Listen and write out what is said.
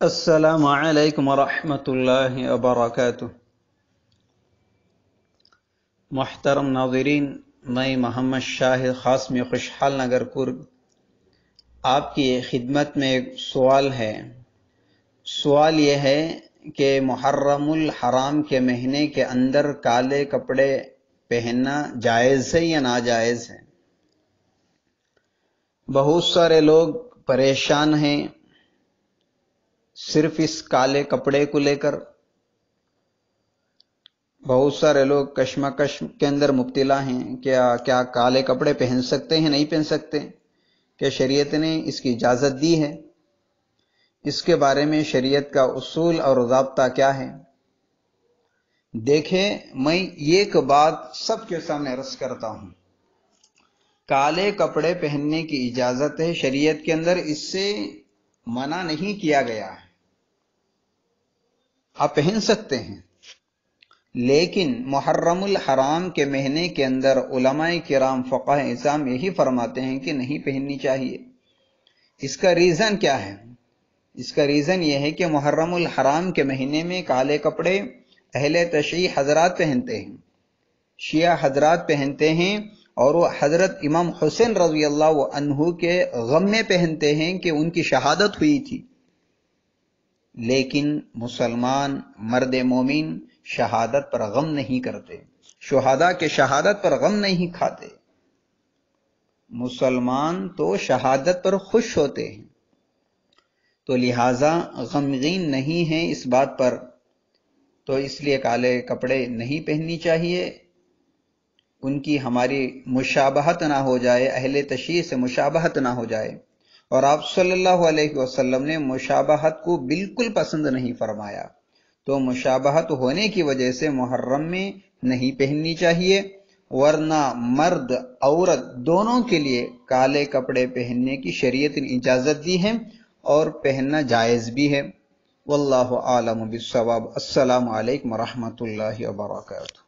السلام علیکم ورحمۃ اللہ وبرکاتہ۔ محترم ناظرین، میں محمد شاہد قاسمی خوشحال نگر کرگ آپ کی خدمت میں ایک سوال ہے۔ سوال یہ ہے کہ محرم الحرام کے مہینے کے اندر کالے کپڑے پہننا جائز ہے یا ناجائز ہے؟ بہت سارے لوگ پریشان ہیں صرف اس کالے کپڑے کو لے کر۔ بہت سارے لوگ کشمکش کے اندر مبتلا ہیں، کیا کالے کپڑے پہن سکتے ہیں نہیں پہن سکتے؟ کہ شریعت نے اس کی اجازت دی ہے؟ اس کے بارے میں شریعت کا اصول اور ضابطہ کیا ہے؟ دیکھیں، میں ایک بات سب کے سامنے عرض کرتا ہوں، کالے کپڑے پہننے کی اجازت ہے شریعت کے اندر، اس سے منع نہیں کیا گیا ہے، آپ پہن سکتے ہیں۔ لیکن محرم الحرام کے مہینے کے اندر علماء کرام فقہ اعظام یہی فرماتے ہیں کہ نہیں پہننی چاہیے۔ اس کا ریزن کیا ہے؟ اس کا ریزن یہ ہے کہ محرم الحرام کے مہینے میں کالے کپڑے اہل تشیع حضرات پہنتے ہیں، شیعہ حضرات پہنتے ہیں، اور وہ حضرت امام حسین رضی اللہ عنہ کے غم میں پہنتے ہیں کہ ان کی شہادت ہوئی تھی۔ لیکن مسلمان مرد مومن شہادت پر غم نہیں کرتے، شہداء کے شہادت پر غم نہیں کھاتے۔ مسلمان تو شہادت پر خوش ہوتے ہیں، تو لہٰذا غمگین نہیں ہیں اس بات پر، تو اس لیے کالے کپڑے نہیں پہننی چاہیے، ان کی ہماری مشابہت نہ ہو جائے، اہل تشیع سے مشابہت نہ ہو جائے۔ اور آپ صلی اللہ علیہ وسلم نے مشابہت کو بالکل پسند نہیں فرمایا، تو مشابہت ہونے کی وجہ سے محرم میں نہیں پہننی چاہیے، ورنہ مرد عورت دونوں کے لیے کالے کپڑے پہننے کی شریعت نے اجازت دی ہے اور پہننا جائز بھی ہے۔ واللہ اعلم بالصواب۔ السلام علیکم ورحمۃ اللہ وبرکاتہ۔